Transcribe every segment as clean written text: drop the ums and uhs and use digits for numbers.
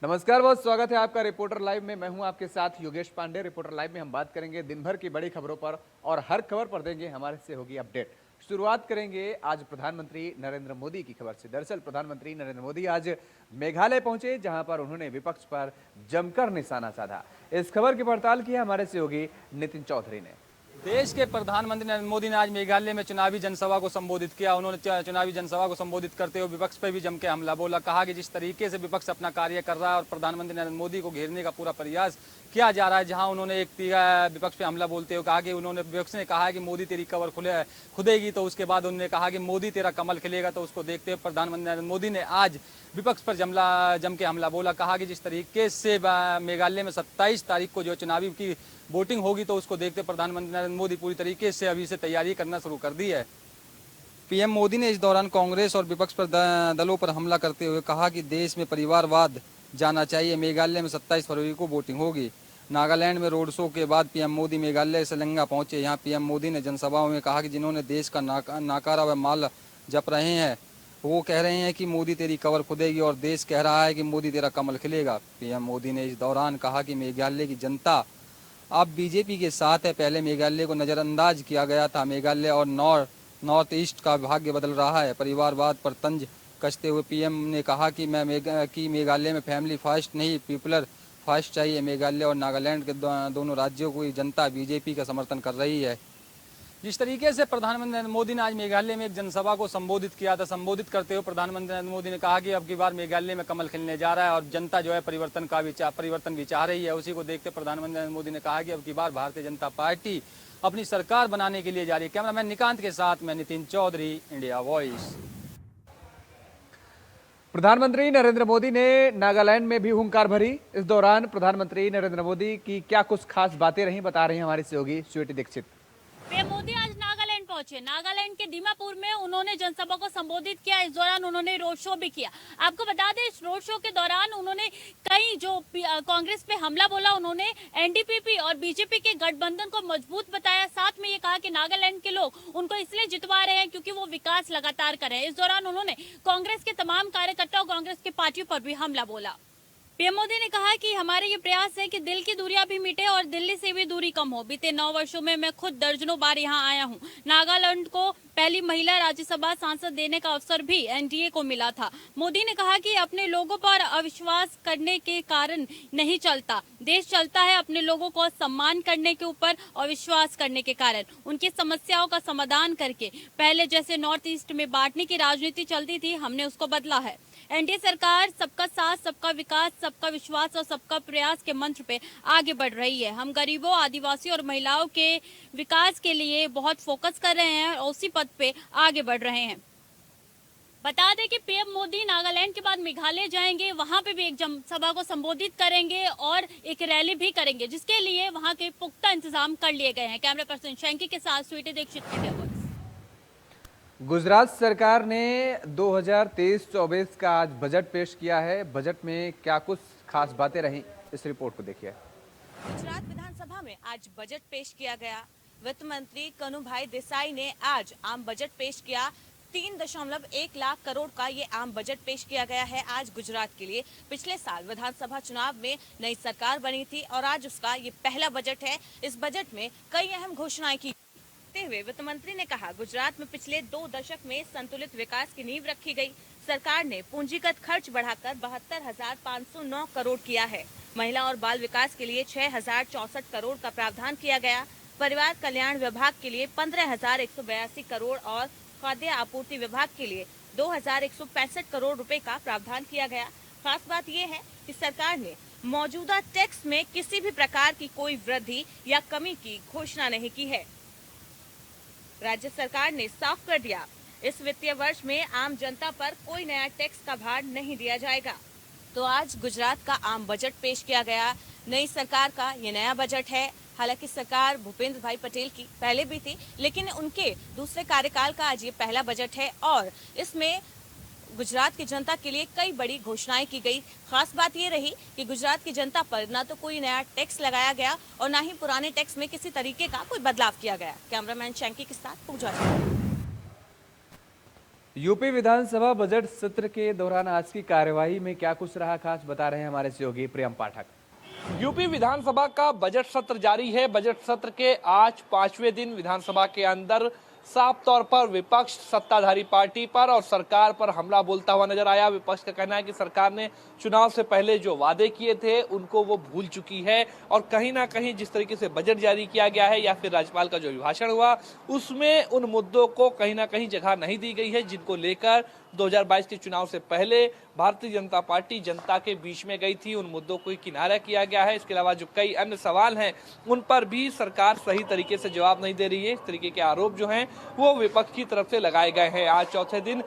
नमस्कार, बहुत स्वागत है आपका रिपोर्टर लाइव में। मैं हूं आपके साथ योगेश पांडे। रिपोर्टर लाइव में हम बात करेंगे दिन भर की बड़ी खबरों पर और हर खबर पर देंगे हमारे से होगी अपडेट। शुरुआत करेंगे आज प्रधानमंत्री नरेंद्र मोदी की खबर से। दरअसल प्रधानमंत्री नरेंद्र मोदी आज मेघालय पहुंचे, जहां पर उन्होंने विपक्ष पर जमकर निशाना साधा। इस खबर की पड़ताल की हमारे से होगी नितिन चौधरी ने। देश के प्रधानमंत्री नरेंद्र मोदी ने आज मेघालय में चुनावी जनसभा को संबोधित किया। उन्होंने चुनावी जनसभा को संबोधित करते हुए विपक्ष पर भी जम के हमला बोला। कहा कि जिस तरीके से विपक्ष अपना कार्य कर रहा है और प्रधानमंत्री नरेंद्र मोदी को घेरने का पूरा प्रयास किया जा रहा है, जहां उन्होंने एक विपक्ष पे हमला बोलते हुए कहा कि विपक्ष ने कहा कि मोदी तेरी कबर खुदेगी, तो उसके बाद उन्होंने कहा कि मोदी तेरा कमल खिलेगा। तो उसको देखते हुए प्रधानमंत्री नरेंद्र मोदी ने आज विपक्ष पर जम के हमला बोला। कहा कि जिस तरीके से मेघालय में 27 तारीख को जो चुनावी की वोटिंग होगी, तो उसको देखते प्रधानमंत्री नरेंद्र मोदी पूरी तरीके से अभी से तैयारी करना शुरू कर दी है। पीएम मोदी ने इस दौरान कांग्रेस और विपक्ष पर दलों पर हमला करते हुए कहा कि देश में परिवारवाद जाना चाहिए। मेघालय में 27 फरवरी को वोटिंग होगी। नागालैंड में रोड शो के बाद पीएम मोदी मेघालय से लंगा पहुंचे। यहाँ पीएम मोदी ने जनसभाओं में कहा कि जिन्होंने देश का नाकारा व माल जप रहे हैं, वो कह रहे हैं कि मोदी तेरी कबर खुदेगी और देश कह रहा है कि मोदी तेरा कमल खिलेगा। पीएम मोदी ने इस दौरान कहा कि मेघालय की जनता अब बीजेपी के साथ है। पहले मेघालय को नज़रअंदाज किया गया था। मेघालय और नॉर्थ ईस्ट का भाग्य बदल रहा है। परिवारवाद पर तंज कसते हुए पीएम ने कहा कि मेघालय में फैमिली फर्स्ट नहीं पीपलर फर्स्ट चाहिए। मेघालय और नागालैंड के दोनों राज्यों की जनता बीजेपी का समर्थन कर रही है। जिस तरीके से प्रधानमंत्री नरेंद्र मोदी ने आज मेघालय में एक जनसभा को संबोधित किया था, संबोधित करते हुए प्रधानमंत्री नरेंद्र मोदी ने कहा कि अब की बार मेघालय में कमल खिलने जा रहा है और जनता जो है परिवर्तन भी चाह रही है। उसी को देखते प्रधानमंत्री नरेंद्र मोदी ने कहा कि अब की बार भारतीय जनता पार्टी अपनी सरकार बनाने के लिए जा रही है। कैमरामैन निकांत के साथ मैं नितिन चौधरी, इंडिया वॉइस। प्रधानमंत्री नरेंद्र मोदी ने नागालैंड में भी हुंकार भरी। इस दौरान प्रधानमंत्री नरेंद्र मोदी की क्या कुछ खास बातें रही, बता रही हैं हमारी सहयोगी स्वीटी दीक्षित। पीएम मोदी आज नागालैंड पहुंचे। नागालैंड के दीमापुर में उन्होंने जनसभा को संबोधित किया। इस दौरान उन्होंने रोड शो भी किया। आपको बता दें, इस रोड शो के दौरान उन्होंने कई जो कांग्रेस पे हमला बोला, उन्होंने एनडीपीपी और बीजेपी के गठबंधन को मजबूत बताया। साथ में ये कहा कि नागालैंड के लोग उनको इसलिए जितवा रहे हैं क्योंकि वो विकास लगातार कर रहे हैं। इस दौरान उन्होंने कांग्रेस के तमाम कार्यकर्ताओं, कांग्रेस की पार्टी पर भी हमला बोला। पीएम मोदी ने कहा कि हमारे ये प्रयास है कि दिल की दूरियां भी मिटे और दिल्ली से भी दूरी कम हो। बीते 9 वर्षों में मैं खुद दर्जनों बार यहाँ आया हूँ। नागालैंड को पहली महिला राज्यसभा सांसद देने का अवसर भी एनडीए को मिला था। मोदी ने कहा कि अपने लोगों पर अविश्वास करने के कारण नहीं चलता, देश चलता है अपने लोगों को सम्मान करने के ऊपर और विश्वास करने के कारण। उनकी समस्याओं का समाधान करके पहले जैसे नॉर्थ ईस्ट में बांटने की राजनीति चलती थी, हमने उसको बदला है। एनडीए सरकार सबका साथ, सबका विकास, सबका विश्वास और सबका प्रयास के मंत्र पे आगे बढ़ रही है। हम गरीबों, आदिवासी और महिलाओं के विकास के लिए बहुत फोकस कर रहे हैं और उसी पद पे आगे बढ़ रहे हैं। बता दें कि पीएम मोदी नागालैंड के बाद मेघालय जाएंगे, वहां पे भी एक जनसभा को संबोधित करेंगे और एक रैली भी करेंगे, जिसके लिए वहां के पुख्ता इंतजाम कर लिए गए हैं। कैमरा पर्सन शंकी के साथ स्वीटी दीक्षित, इंडिया वॉइस। गुजरात सरकार ने 2023-24 का आज बजट पेश किया है। बजट में क्या कुछ खास बातें रहीं, इस रिपोर्ट को देखिए। गुजरात विधानसभा में आज बजट पेश किया गया। वित्त मंत्री कनुभाई देसाई ने आज आम बजट पेश किया। 3.1 लाख करोड़ का ये आम बजट पेश किया गया है आज गुजरात के लिए। पिछले साल विधानसभा चुनाव में नई सरकार बनी थी और आज उसका ये पहला बजट है। इस बजट में कई अहम घोषणाएं की हुए वित्त मंत्री ने कहा, गुजरात में पिछले 2 दशक में संतुलित विकास की नींव रखी गई। सरकार ने पूंजीगत खर्च बढ़ाकर 72,509 करोड़ किया है। महिला और बाल विकास के लिए 6,064 करोड़ का प्रावधान किया गया। परिवार कल्याण विभाग के लिए 15,182 करोड़ और खाद्य आपूर्ति विभाग के लिए 2,165 करोड़ रुपए का प्रावधान किया गया। खास बात यह है कि सरकार ने मौजूदा टैक्स में किसी भी प्रकार की कोई वृद्धि या कमी की घोषणा नहीं की है। राज्य सरकार ने साफ कर दिया, इस वित्तीय वर्ष में आम जनता पर कोई नया टैक्स का भार नहीं दिया जाएगा। तो आज गुजरात का आम बजट पेश किया गया। नई सरकार का ये नया बजट है। हालांकि सरकार भूपेंद्र भाई पटेल की पहले भी थी, लेकिन उनके दूसरे कार्यकाल का आज ये पहला बजट है और इसमें गुजरात की जनता के लिए कई बड़ी घोषणाएं की गई। खास बात ये रही कि गुजरात की जनता पर ना तो कोई नया टैक्स लगाया गया और ना ही पुराने टैक्स में किसी तरीके का कोई बदलाव किया गया। कैमरामैन शंकी के साथ पूजा। यूपी विधानसभा बजट सत्र के दौरान आज की कार्यवाही में क्या कुछ रहा खास, बता रहे हैं हमारे सहयोगी प्रियम पाठक। यूपी विधानसभा का बजट सत्र जारी है। बजट सत्र के आज 5वें दिन विधानसभा के अंदर साफ तौर पर विपक्ष सत्ताधारी पार्टी पर और सरकार पर हमला बोलता हुआ नजर आया। विपक्ष का कहना है कि सरकार ने चुनाव से पहले जो वादे किए थे उनको वो भूल चुकी है और कहीं ना कहीं जिस तरीके से बजट जारी किया गया है या फिर राज्यपाल का जो अभिभाषण हुआ उसमें उन मुद्दों को कहीं ना कहीं जगह नहीं दी गई है जिनको लेकर 2022 के चुनाव से पहले भारतीय जनता पार्टी जनता के बीच में गई थी। उन मुद्दों को किनारा किया गया है। इसके अलावा जो कई अन्य सवाल हैं उन पर भी सरकार सही तरीके से जवाब नहीं दे रही है। इस तरीके के आरोप जो हैं वो विपक्ष की तरफ से लगाए गए हैं। आज चौथे दिन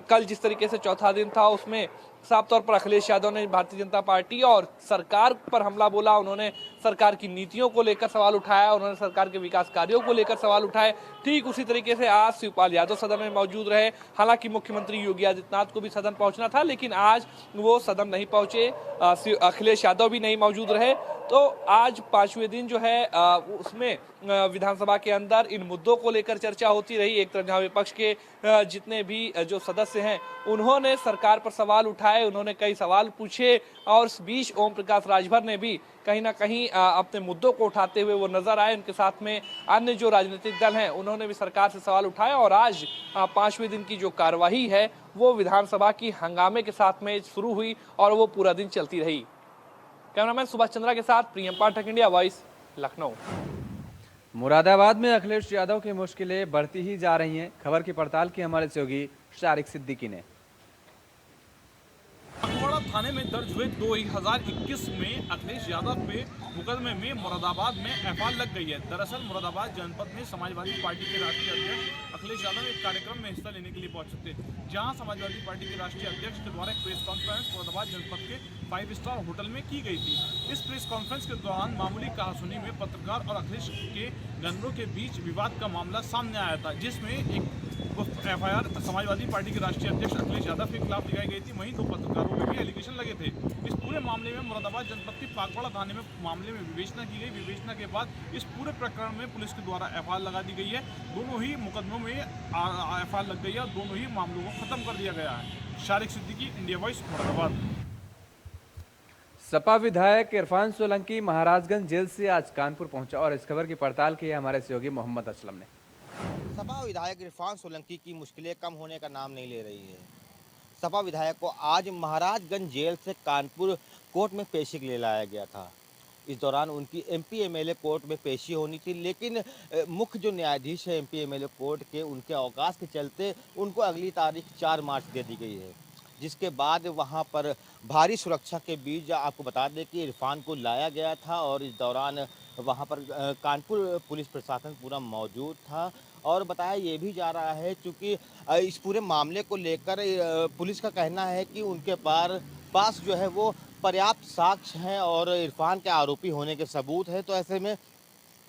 कल जिस तरीके से चौथा दिन था उसमें साफ तौर पर अखिलेश यादव ने भारतीय जनता पार्टी और सरकार पर हमला बोला। उन्होंने सरकार की नीतियों को लेकर सवाल उठाया, उन्होंने सरकार के विकास कार्यों को लेकर सवाल उठाए। ठीक उसी तरीके से आज शिवपाल यादव सदन में मौजूद रहे। हालांकि मुख्यमंत्री योगी आदित्यनाथ को भी सदन पहुंचना था लेकिन आज वो सदन नहीं पहुंचे, अखिलेश यादव भी नहीं मौजूद रहे। तो आज 5वें दिन जो है उसमें विधानसभा के अंदर इन मुद्दों को लेकर चर्चा होती रही। एक तरफ जहां विपक्ष के जितने भी जो सदस्य हैं उन्होंने सरकार पर सवाल उठाए, उन्होंने कई सवाल पूछे और इस बीच ओम प्रकाश राजभर ने भी कहीं ना कहीं अपने मुद्दों को उठाते हुए वो नजर आए। उनके साथ में अन्य जो राजनीतिक दल हैं उन्होंने भी सरकार से सवाल उठाए और आज 5वें दिन की जो कार्यवाही है वो विधानसभा की हंगामे के साथ में शुरू हुई और वो पूरा दिन चलती रही। कैमरामैन सुभाष चंद्रा के साथ प्रियम पाठक, इंडिया वॉइस, लखनऊ। मुरादाबाद में अखिलेश यादव की मुश्किलें बढ़ती ही जा रही हैं। खबर की पड़ताल की हमारे सहयोगी शारिक सिद्दीकी ने। अखवाड़ा थाने में दर्ज हुए 2021 में अखिलेश यादव पे मुकदमे में मुरादाबाद में एफआईआर लग गई है। दरअसल मुरादाबाद जनपद में समाजवादी पार्टी के राष्ट्रीय अध्यक्ष अखिलेश यादव एक कार्यक्रम में हिस्सा लेने के लिए पहुंचे थे, जहां समाजवादी पार्टी के राष्ट्रीय अध्यक्ष के द्वारा एक प्रेस कॉन्फ्रेंस मुरादाबाद जनपद के 5 स्टार होटल में की गई थी। इस प्रेस कॉन्फ्रेंस के दौरान मामूली कहासुनी में पत्रकार और अखिलेश के गनरों के बीच विवाद का मामला सामने आया था, जिसमें एक एफआईआर समाजवादी पार्टी के राष्ट्रीय अध्यक्ष अखिलेश यादव के खिलाफ लगाई गई थी। वहीं 2 पत्रकारों पे भी एलिगेशन लगे थे। इस पूरे मामले में मुरादाबाद जनपद के पाकवाड़ा थाने में मामले में विवेचना की गई। विवेचना के बाद इस पूरे प्रकरण में पुलिस के द्वारा एफआईआर लगा दी गई है। दोनों ही मुकदमों में एफआईआर लग गई है और दोनों ही मामलों को खत्म कर दिया गया है। Shariq Siddiqui, India voice, Moradabad. सपा विधायक इरफान सोलंकी महाराजगंज जेल से आज कानपुर पहुंचा और इस खबर की पड़ताल की है हमारे सहयोगी मोहम्मद असलम ने। सपा विधायक इरफान सोलंकी की मुश्किलें कम होने का नाम नहीं ले रही है। सपा विधायक को आज महाराजगंज जेल से कानपुर कोर्ट में पेशी के लिए लाया गया था। इस दौरान उनकी एमपी एमएलए कोर्ट में पेशी होनी थी, लेकिन मुख्य जो न्यायाधीश है एमपी एमएलए कोर्ट के, उनके अवकाश के चलते उनको अगली तारीख 4 मार्च दे दी गई है। जिसके बाद वहां पर भारी सुरक्षा के बीच आपको बता दें कि इरफान को लाया गया था और इस दौरान वहां पर कानपुर पुलिस प्रशासन पूरा मौजूद था। और बताया ये भी जा रहा है क्योंकि इस पूरे मामले को लेकर पुलिस का कहना है कि उनके पास जो है वो पर्याप्त साक्ष्य हैं और इरफान के आरोपी होने के सबूत है। तो ऐसे में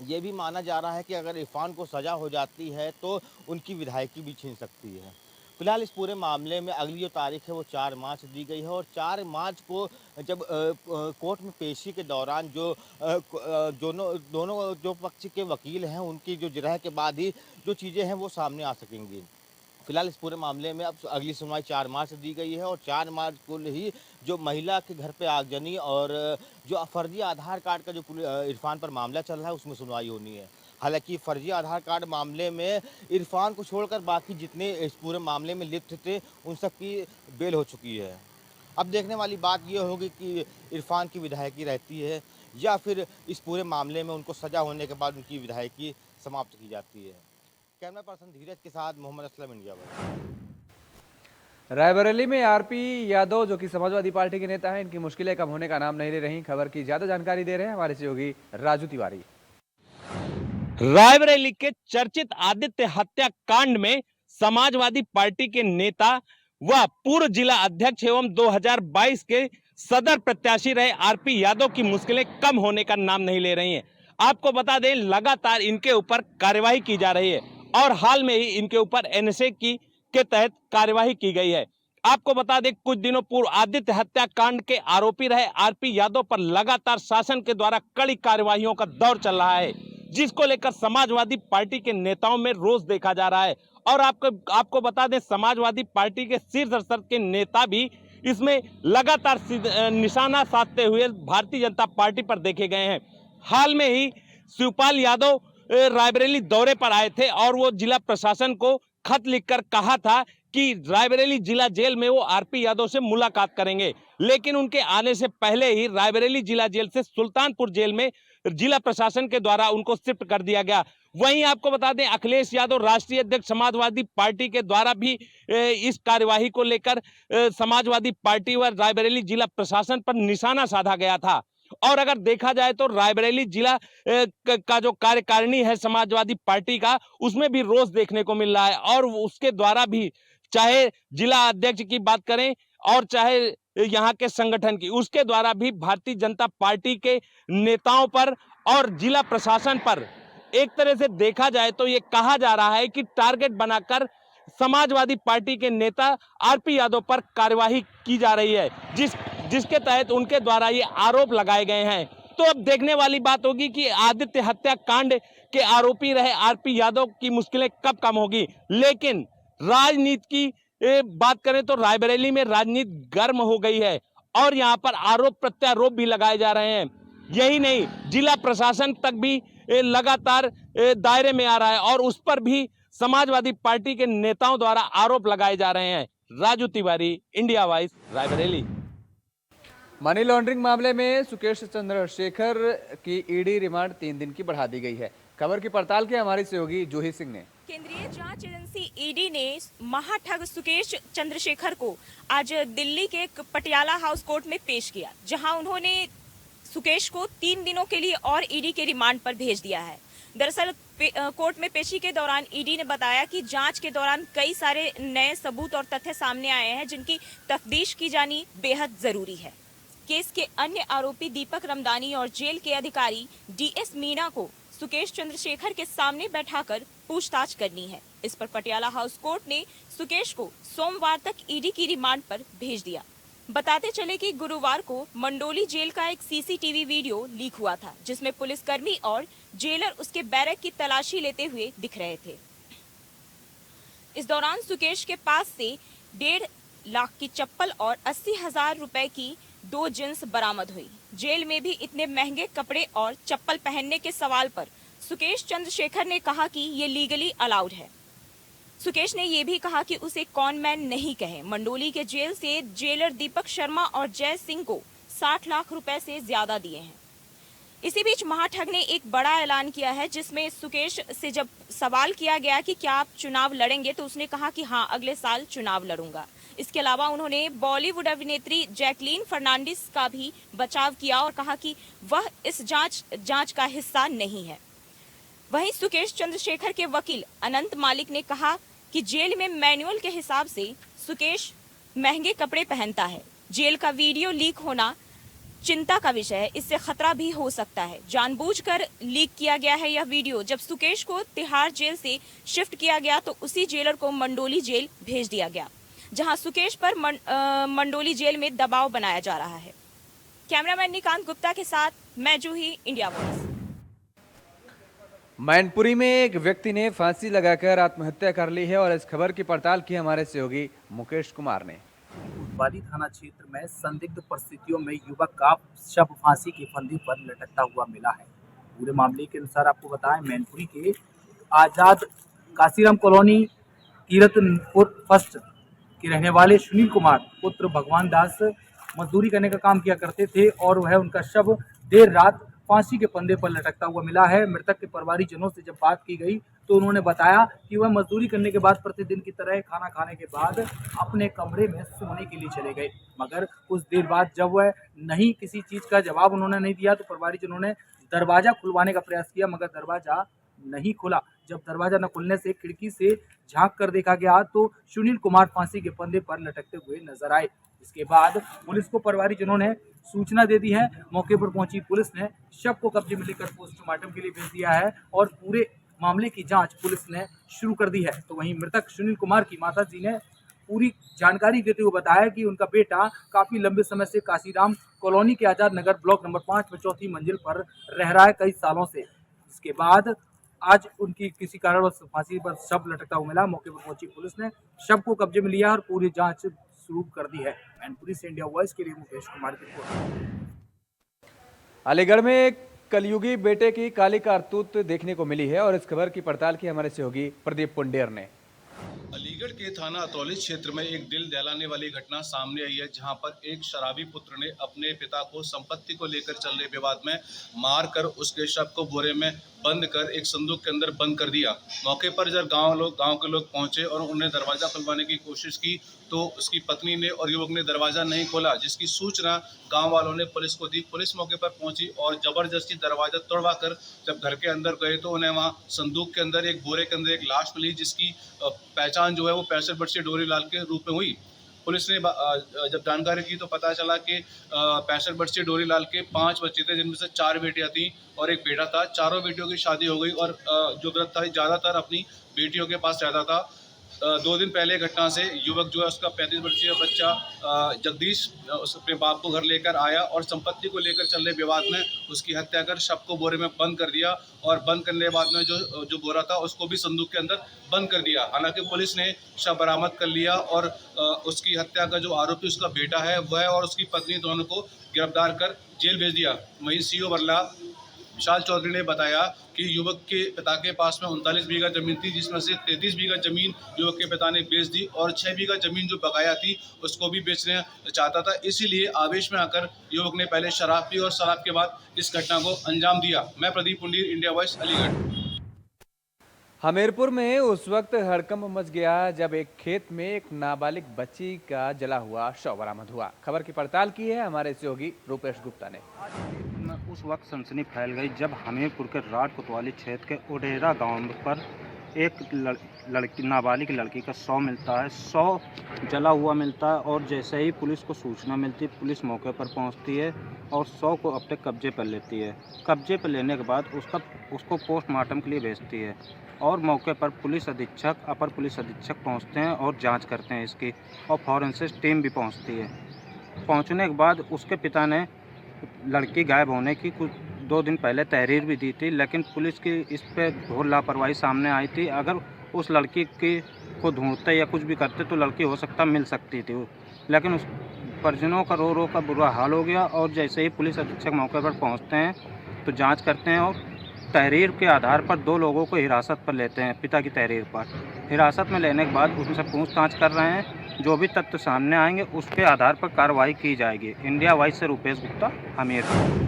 ये भी माना जा रहा है कि अगर इरफान को सज़ा हो जाती है तो उनकी विधायकी भी छीन सकती है। फिलहाल इस पूरे मामले में अगली जो तारीख है वो 4 मार्च दी गई है और 4 मार्च को जब कोर्ट में पेशी के दौरान जो दोनों जो पक्ष के वकील हैं उनकी जो जिरह के बाद ही जो चीज़ें हैं वो सामने आ सकेंगी। फिलहाल इस पूरे मामले में अब अगली सुनवाई 4 मार्च दी गई है और 4 मार्च को ही जो महिला के घर पे आगजनी और जो फर्जी आधार कार्ड का जो इरफान पर मामला चल रहा है उसमें सुनवाई होनी है। हालांकि फर्जी आधार कार्ड मामले में इरफान को छोड़कर बाकी जितने इस पूरे मामले में लिप्त थे उन सब की बेल हो चुकी है। अब देखने वाली बात यह होगी कि इरफान की विधायकी रहती है या फिर इस पूरे मामले में उनको सजा होने के बाद उनकी विधायकी समाप्त की जाती है। कैमरा पर्सन धीरज के साथ मोहम्मद असलम, इंडिया वॉइस। रायबरेली में आरपी यादव जो कि समाजवादी पार्टी के नेता हैं, इनकी मुश्किलें कम होने का नाम नहीं ले रही। खबर की ज्यादा जानकारी दे रहे हैं हमारे सहयोगी राजू तिवारी। रायबरेली के चर्चित आदित्य हत्याकांड में समाजवादी पार्टी के नेता व पूर्व जिला अध्यक्ष एवं 2022 के सदर प्रत्याशी रहे आरपी यादव की मुश्किलें कम होने का नाम नहीं ले रही हैं। आपको बता दें लगातार इनके ऊपर कार्यवाही की जा रही है और हाल में ही इनके ऊपर एनएसए के तहत कार्यवाही की गई है। आपको बता दें कुछ दिनों पूर्व आदित्य हत्याकांड के आरोपी रहे आरपी यादव पर लगातार शासन के द्वारा कड़ी कार्यवाहियों का दौर चल रहा है, जिसको लेकर समाजवादी पार्टी के नेताओं में रोष देखा जा रहा है और आपको बता दें, समाजवादी पार्टी के शीर्ष स्तर के नेता भी इसमें लगातार निशाना साधते हुए भारतीय जनता पार्टी पर देखे गए हैं। हाल में ही शिवपाल यादव रायबरेली दौरे पर आए थे और वो जिला प्रशासन को खत लिखकर कहा था कि रायबरेली जिला जेल में वो आरपी यादव से मुलाकात करेंगे, लेकिन उनके आने से पहले ही रायबरेली जिला जेल से सुल्तानपुर जेल में जिला प्रशासन के द्वारा उनको शिफ्ट कर दिया गया। वहीं आपको बता दें, अखिलेश यादव राष्ट्रीय अध्यक्ष समाजवादी पार्टी के द्वारा भी इस कार्यवाही को लेकर समाजवादी पार्टी व रायबरेली जिला प्रशासन पर निशाना साधा गया था। और अगर देखा जाए तो रायबरेली जिला का जो कार्यकारिणी है समाजवादी पार्टी का, उसमें भी रोष देखने को मिल रहा है और उसके द्वारा भी, चाहे जिला अध्यक्ष की बात करें और चाहे यहाँ के संगठन की, उसके द्वारा भी भारतीय जनता पार्टी के नेताओं पर और जिला प्रशासन पर एक तरह से देखा जाए तो ये कहा जा रहा है कि टारगेट बनाकर समाजवादी पार्टी के नेता आरपी यादव पर कार्यवाही की जा रही है, जिसके तहत उनके द्वारा ये आरोप लगाए गए हैं। तो अब देखने वाली बात होगी कि आदित्य हत्याकांड के आरोपी रहे आरपी यादव की मुश्किलें कब कम होगी। लेकिन राजनीति की बात करें तो रायबरेली में राजनीति गर्म हो गई है और यहाँ पर आरोप प्रत्यारोप भी लगाए जा रहे हैं। यही नहीं, जिला प्रशासन तक भी लगातार दायरे में आ रहा है और उस पर भी समाजवादी पार्टी के नेताओं द्वारा आरोप लगाए जा रहे हैं। Raju Tiwari, India voice, Raebareli. Money laundering मामले में सुकेश चंद्रशेखर की ईडी रिमांड 3 दिन की बढ़ा दी गई है। खबर की पड़ताल की हमारी सहयोगी जूही सिंह ने। केंद्रीय जांच एजेंसी ईडी ने महाठग सुकेश चंद्रशेखर को आज दिल्ली के पटियाला हाउस कोर्ट में पेश किया, जहां उन्होंने सुकेश को 3 दिनों के लिए और ईडी के रिमांड पर भेज दिया है। दरअसल कोर्ट में पेशी के दौरान ईडी ने बताया कि जांच के दौरान कई सारे नए सबूत और तथ्य सामने आए हैं, जिनकी तफ्तीश की जानी बेहद जरूरी है। केस के अन्य आरोपी दीपक रमदानी और जेल के अधिकारी डीएस मीणा को सुकेश चंद्रशेखर के सामने बैठाकर पूछताछ करनी है। इस पर पटियाला हाउस कोर्ट ने सुकेश को सोमवार तक ईडी की रिमांड पर भेज दिया। बताते चले कि गुरुवार को मंडोली जेल का एक सीसीटीवी वीडियो लीक हुआ था, जिसमें पुलिसकर्मी और जेलर उसके बैरक की तलाशी लेते हुए दिख रहे थे। इस दौरान सुकेश के पास से 1.5 लाख की चप्पल और 80,000 रुपए की 2 जींस बरामद हुई। जेल में भी इतने महंगे कपड़े और चप्पल पहनने के सवाल पर सुकेश चंद्रशेखर ने कहा कि ये लीगली अलाउड है। सुकेश ने यह भी कहा कि उसे कॉन मैन नहीं कहे। मंडोली के जेल से जेलर दीपक शर्मा और जय सिंह को 60 लाख रुपए से ज्यादा दिए हैं। इसी बीच महाठग ने एक बड़ा ऐलान किया है, जिसमें सुकेश से जब सवाल किया गया कि क्या आप चुनाव लड़ेंगे, तो उसने कहा कि हाँ, अगले साल चुनाव लड़ूंगा। इसके अलावा उन्होंने बॉलीवुड अभिनेत्री जैकलीन फर्नांडिस का भी बचाव किया और कहा कि वह इस जांच का हिस्सा नहीं है। वहीं सुकेश चंद्रशेखर के वकील अनंत मालिक ने कहा कि जेल में मैनुअल के हिसाब से सुकेश महंगे कपड़े पहनता है। जेल का वीडियो लीक होना चिंता का विषय है, इससे खतरा भी हो सकता है। जानबूझकर लीक किया गया है यह वीडियो। जब सुकेश को तिहाड़ जेल से शिफ्ट किया गया तो उसी जेलर को मंडोली जेल भेज दिया गया, जहां सुकेश पर मंडोली जेल में दबाव बनाया जा रहा है। कैमरामैन निकांत गुप्ता के साथ मैं जूही, इंडिया वॉइस। मैनपुरी में एक व्यक्ति ने फांसी लगाकर आत्महत्या कर ली है और इस खबर की पड़ताल की हमारे सहयोगी मुकेश कुमार ने। कोतवाली थाना क्षेत्र में संदिग्ध परिस्थितियों में युवक का शव फांसी के फंदे पर लटकता हुआ मिला है। पूरे मामले के अनुसार आपको बताएं, मैनपुरी के आजाद काशीराम कॉलोनी कीरतपुर फर्स्ट के रहने वाले सुनील कुमार पुत्र भगवान दास मजदूरी करने का काम किया करते थे और वह उनका शव देर रात फांसी के फंदे पर लटकता हुआ मिला है। मृतक के परिवारजनों से जब बात की गई तो उन्होंने बताया कि वह मजदूरी करने के बाद प्रतिदिन की तरह खाना खाने के बाद अपने कमरे में सोने के लिए चले गए, मगर कुछ देर बाद जब वह नहीं किसी चीज़ का जवाब उन्होंने नहीं दिया तो परिवारजनों ने दरवाज़ा खुलवाने का प्रयास किया, मगर दरवाज़ा नहीं खुला। जब दरवाज़ा न खुलने से खिड़की से झांक कर देखा गया तो सुनील कुमार फांसी के फंदे पर लटकते हुए नजर आए। इसके बाद पुलिस को परिवारजनों ने सूचना दे दी है। मौके पर पहुंची पुलिस ने शव को कब्जे में लेकर पोस्टमार्टम के लिए भेज दिया है और पूरे मामले की जांच पुलिस ने शुरू कर दी है। तो वहीं मृतक सुनील कुमार की माताजी ने पूरी जानकारी देते हुए बताया कि उनका बेटा काफी लंबे समय से काशीराम कॉलोनी के आजाद नगर ब्लॉक नंबर 5 में 4थी मंजिल पर रह रहा है कई सालों से। इसके बाद आज उनकी किसी कारणवश फांसी पर शव लटकता हुआ मिला। मौके पर पहुंची पुलिस ने शव को कब्जे में लिया और पूरी जांच शुरू कर दी है। मैनपुरी से इंडिया वॉइस के लिए मुकेश कुमार की रिपोर्ट। अलीगढ़ में कलयुगी बेटे की काली कारतूत देखने को मिली है और इस खबर की पड़ताल की हमारे सहयोगी प्रदीप पुंडेर ने। अलीगढ़ के थाना अतरौली क्षेत्र में एक दिल दहलाने वाली घटना सामने आई है, जहां पर एक शराबी पुत्र ने अपने पिता को संपत्ति को लेकर चल रहे विवाद में मारकर उसके शव को बोरे में बंद कर एक संदूक के अंदर बंद कर दिया। मौके पर जब गांव के लोग पहुंचे और उन्हें दरवाजा खुलवाने की कोशिश की तो उसकी पत्नी ने और युवक ने दरवाजा नहीं खोला, जिसकी सूचना गांव वालों ने पुलिस को दी। पुलिस मौके पर पहुंची और जबरदस्ती दरवाजा तोड़वा कर जब घर के अंदर गए तो उन्हें वहां संदूक के अंदर एक बोरे के अंदर एक लाश मिली, जिसकी पहचान जो है वो 65 वर्षीय डोरीलाल के रूप में हुई। पुलिस ने जब जानकारी की तो पता चला कि 65 वर्षीय डोरीलाल के 5 बच्चे थे, जिनमें से 4 बेटियां थीं और एक बेटा था। चारों बेटियों की शादी हो गई और जो वृद्ध था ज़्यादातर अपनी बेटियों के पास रहता था। 2 दिन पहले घटना से युवक जो है उसका 35 वर्षीय बच्चा जगदीश अपने बाप को घर लेकर आया और संपत्ति को लेकर चल रहे विवाद में उसकी हत्या कर शव को बोरे में बंद कर दिया और बंद करने के बाद में जो बोरा था उसको भी संदूक के अंदर बंद कर दिया। हालांकि पुलिस ने शव बरामद कर लिया और उसकी हत्या का जो आरोपी उसका बेटा है वह और उसकी पत्नी दोनों को गिरफ्तार कर जेल भेज दिया। वहीं सीओ बरला विशाल चौधरी ने बताया कि युवक के पिता के पास में 39 बीघा जमीन थी, जिसमें से 33 बीघा जमीन युवक के पिता ने बेच दी और 6 बीघा जमीन जो बकाया थी उसको भी बेचने चाहता था। इसीलिए आवेश में आकर युवक ने पहले शराब पी और शराब के बाद इस घटना को अंजाम दिया। मैं प्रदीप पुंडीर, इंडिया वॉइस, अलीगढ़। हमीरपुर में उस वक्त हड़कंप मच गया जब एक खेत में एक नाबालिग बच्ची का जला हुआ शव बरामद हुआ। खबर की पड़ताल की है हमारे सहयोगी रूपेश गुप्ता ने। उस वक्त सनसनी फैल गई जब हमीरपुर के राट कोतवाली क्षेत्र के ओडेरा गांव पर एक लड़की नाबालिग लड़की का शव मिलता है। शव जला हुआ मिलता है और जैसे ही पुलिस को सूचना मिलती है पुलिस मौके पर पहुंचती है और शव को अपने कब्जे पर लेती है। कब्जे पर लेने के बाद उसको पोस्टमार्टम के लिए भेजती है और मौके पर पुलिस अधीक्षक, अपर पुलिस अधीक्षक पहुंचते हैं और जांच करते हैं इसकी, और फॉरेंसिक टीम भी पहुंचती है। पहुंचने के बाद उसके पिता ने लड़की गायब होने की कुछ 2 दिन पहले तहरीर भी दी थी, लेकिन पुलिस की इस पर घोर लापरवाही सामने आई थी। अगर उस लड़की को ढूंढते या कुछ भी करते तो लड़की हो सकता मिल सकती थी, लेकिन उस परिजनों का रो का बुरा हाल हो गया। और जैसे ही पुलिस अधीक्षक मौके पर पहुंचते हैं तो जांच करते हैं और तहरीर के आधार पर 2 लोगों को हिरासत पर लेते हैं। पिता की तहरीर पर हिरासत में लेने के बाद उनसे पूछताछ कर रहे हैं। जो भी तथ्य सामने आएंगे उसके आधार पर कार्रवाई की जाएगी। इंडिया वॉइस से रूपेश गुप्ता, हमीरपुर।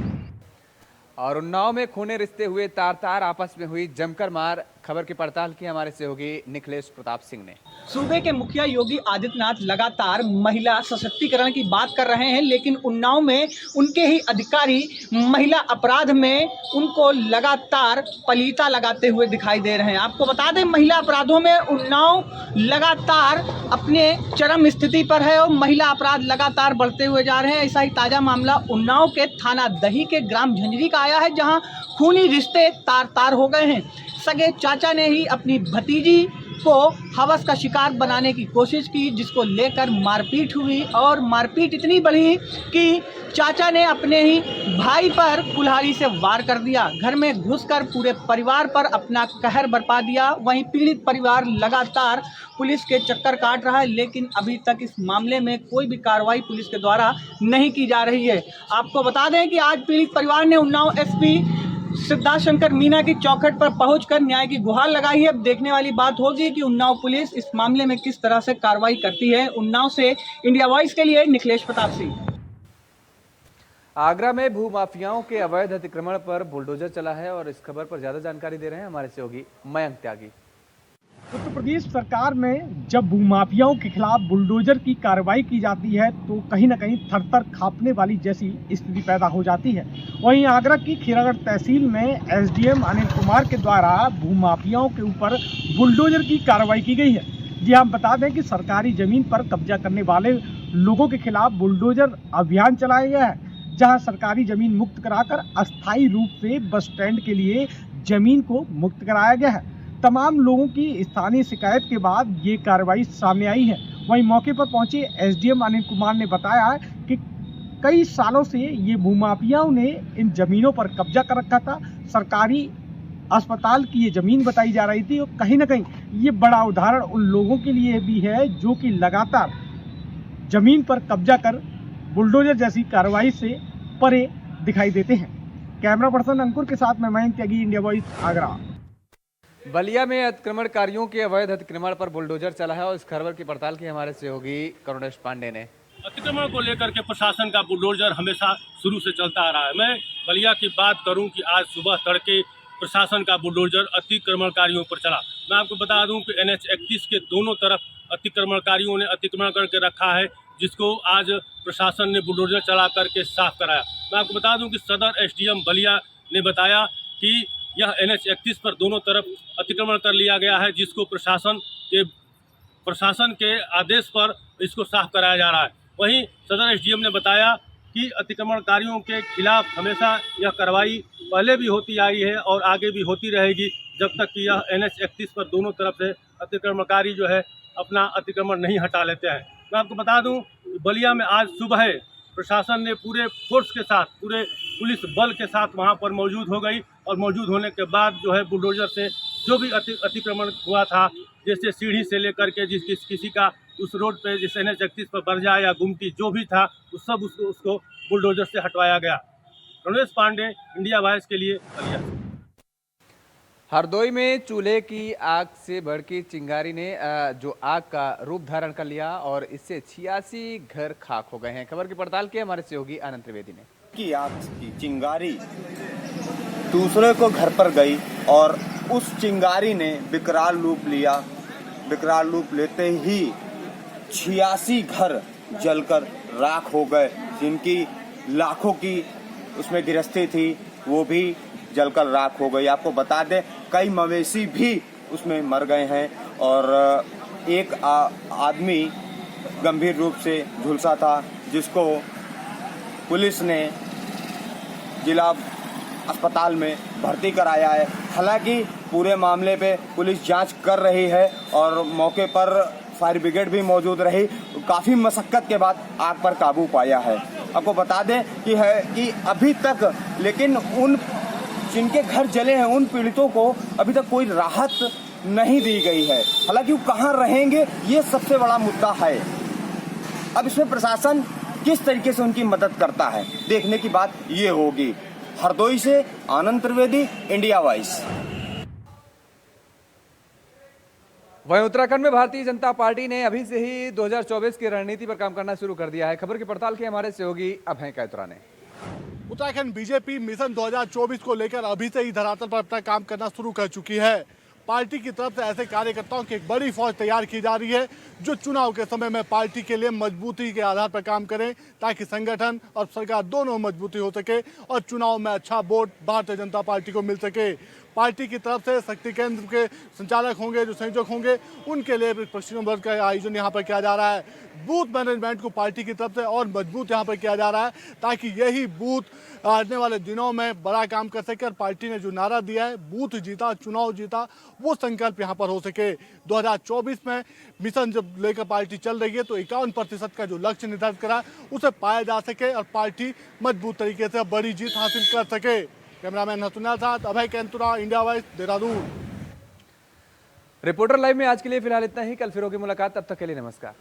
और उन्नाव में खूने रिश्ते हुए तार आपस में हुई जमकर मार। खबर की पड़ताल की हमारे सहयोगी निखिलेश प्रताप सिंह ने। सूबे के मुखिया योगी आदित्यनाथ लगातार महिला सशक्तिकरण की बात कर रहे हैं, लेकिन उन्नाव में उनके ही अधिकारी महिला अपराध में उनको लगातार पलीता लगाते हुए दिखाई दे रहे हैं। आपको बता दें, महिला अपराधों में उन्नाव लगातार अपने चरम स्थिति पर है और महिला अपराध लगातार बढ़ते हुए जा रहे हैं। ऐसा ही ताजा मामला उन्नाव के थाना दही के ग्राम झंझरी का आया है, जहां खूनी रिश्ते तार हो गए हैं। सगे चाचा ने ही अपनी भतीजी को हवस का शिकार बनाने की कोशिश की, जिसको लेकर मारपीट हुई और मारपीट इतनी बढ़ी कि चाचा ने अपने ही भाई पर कुल्हाड़ी से वार कर दिया। घर में घुसकर पूरे परिवार पर अपना कहर बरपा दिया। वहीं पीड़ित परिवार लगातार पुलिस के चक्कर काट रहा है, लेकिन अभी तक इस मामले में कोई भी कार्रवाई पुलिस के द्वारा नहीं की जा रही है। आपको बता दें कि आज पीड़ित परिवार ने उन्नाव एसपी सिद्धार्थ शंकर मीना की चौखट पर पहुंचकर न्याय की गुहार लगाई है। अब देखने वाली बात होगी कि उन्नाव पुलिस इस मामले में किस तरह से कार्रवाई करती है। उन्नाव से इंडिया वॉइस के लिए निखिलेश प्रताप सिंह। आगरा में भूमाफियाओं के अवैध अतिक्रमण पर बुलडोजर चला है और इस खबर पर ज्यादा जानकारी दे रहे हैं हमारे सहयोगी मयंक त्यागी। उत्तर प्रदेश सरकार में जब भूमाफियाओं के खिलाफ बुलडोजर की कार्रवाई की जाती है तो कहीं न कहीं थर-थर कांपने वाली जैसी स्थिति पैदा हो जाती है। वहीं आगरा की खीरागढ़ तहसील में एसडीएम अनिल कुमार के द्वारा भूमाफियाओं के ऊपर बुलडोजर की कार्रवाई की गई है। जी हम बता दें कि सरकारी जमीन पर कब्जा करने वाले लोगों के खिलाफ बुलडोजर अभियान चलाया गया है, जहाँ सरकारी जमीन मुक्त कराकर अस्थायी रूप से बस स्टैंड के लिए जमीन को मुक्त कराया गया है। तमाम लोगों की स्थानीय शिकायत के बाद ये कार्रवाई सामने आई है। वहीं मौके पर पहुंचे एसडीएम अनिल कुमार ने बताया कि कई सालों से ये भूमाफियाओं ने इन जमीनों पर कब्जा कर रखा था। सरकारी अस्पताल की ये जमीन बताई जा रही थी। और कहीं ना कहीं ये बड़ा उदाहरण उन लोगों के लिए भी है जो कि लगातार जमीन पर कब्जा कर बुलडोजर जैसी कार्रवाई से परे दिखाई देते हैं। कैमरा पर्सन अंकुर के साथ मैं मयंक त्यागी, इंडिया वॉइस, आगरा। बलिया में अतिक्रमणकारियों के अवैध अतिक्रमण पर बुलडोजर चला है और इस खबर की पड़ताल की हमारे सहयोगी करुणेश पांडे ने। अतिक्रमण को लेकर के प्रशासन का बुलडोजर हमेशा शुरू से चलता आ रहा है। मैं बलिया की बात करूं कि आज सुबह तड़के प्रशासन का बुलडोजर अतिक्रमणकारियों पर चला। मैं आपको बता दूं कि NH 31 के दोनों तरफ अतिक्रमणकारियों ने अतिक्रमण करके रखा है, जिसको आज प्रशासन ने बुलडोजर चला करके साफ कराया। मैं आपको बता दूं कि सदर SDM बलिया ने बताया कि यह NH 31 पर दोनों तरफ अतिक्रमण कर लिया गया है, जिसको प्रशासन के आदेश पर इसको साफ कराया जा रहा है। वहीं सदर SDM ने बताया कि अतिक्रमणकारियों के खिलाफ हमेशा यह कार्रवाई पहले भी होती आई है और आगे भी होती रहेगी, जब तक कि यह NH 31 पर दोनों तरफ से अतिक्रमणकारी जो है अपना अतिक्रमण नहीं हटा लेते हैं। मैं आपको बता दूं, बलिया में आज सुबह प्रशासन ने पूरे फोर्स के साथ, पूरे पुलिस बल के साथ वहां पर मौजूद हो गई और मौजूद होने के बाद जो है बुलडोजर से जो भी अतिक्रमण हुआ था, जैसे सीढ़ी से लेकर के किसी का उस रोड पे जैसे NH 31 पर बरजा या गुमटी जो भी था उसको बुलडोजर से हटवाया गया। करुणेश पांडे, इंडिया वॉइस के लिए बलिया। हरदोई में चूल्हे की आग से भड़की चिंगारी ने जो आग का रूप धारण कर लिया और इससे 86 घर खाक हो गए हैं। खबर की पड़ताल की हमारे सहयोगी आनंद त्रिवेदी ने। की आग की चिंगारी दूसरे को घर पर गई और उस चिंगारी ने विकराल रूप लिया। विकराल रूप लेते ही 86 घर जलकर राख हो गए, जिनकी लाखों की उसमें गृहस्थी थी वो भी जलकर राख हो गई। आपको बता दें कई मवेशी भी उसमें मर गए हैं और एक आदमी गंभीर रूप से झुलसा था, जिसको पुलिस ने जिला अस्पताल में भर्ती कराया है। हालांकि पूरे मामले पे पुलिस जांच कर रही है और मौके पर फायर ब्रिगेड भी मौजूद रही। काफी मशक्कत के बाद आग पर काबू पाया है। आपको बता दें कि अभी तक लेकिन उन जिनके घर जले हैं उन पीड़ितों को अभी तक कोई राहत नहीं दी गई है। हालांकि वो कहाँ रहेंगे ये सबसे बड़ा मुद्दा है। अब इसमें प्रशासन किस तरीके से उनकी मदद करता है देखने की बात ये होगी। हरदोई से आनंद त्रिवेदी, इंडिया वॉइस। वहीं उत्तराखंड में भारतीय जनता पार्टी ने अभी से ही 2024 की रणनीति पर काम करना शुरू कर दिया है। खबर की पड़ताल की हमारे सहयोगी अभय कैतुरा ने। उत्तराखंड बीजेपी मिशन 2024 को लेकर अभी से ही धरातल पर अपना काम करना शुरू कर चुकी है। पार्टी की तरफ से ऐसे कार्यकर्ताओं की एक बड़ी फौज तैयार की जा रही है जो चुनाव के समय में पार्टी के लिए मजबूती के आधार पर काम करें, ताकि संगठन और सरकार दोनों मजबूती हो सके और चुनाव में अच्छा वोट भारतीय जनता पार्टी को मिल सके। पार्टी की तरफ से शक्ति केंद्र के संचालक होंगे, जो संयोजक होंगे, उनके लिए प्रशिक्षण वर्ग का आयोजन यहाँ पर किया जा रहा है। बूथ मैनेजमेंट को पार्टी की तरफ से और मजबूत यहाँ पर किया जा रहा है, ताकि यही बूथ आने वाले दिनों में बड़ा काम कर सके। और पार्टी ने जो नारा दिया है, बूथ जीता चुनाव जीता, वो संकल्प यहाँ पर हो सके। 2024 में मिशन जब लेकर पार्टी चल रही है तो 51% का जो लक्ष्य निर्धारित करा उसे पाया जा सके और पार्टी मजबूत तरीके से बड़ी जीत हासिल कर सके। कैमरामैन हसुना साथ Abhay Kainthura, India voice, Dehradun. Reporter live में आज के लिए फिलहाल इतना ही। कल फिर होगी मुलाकात, तब तक के लिए नमस्कार।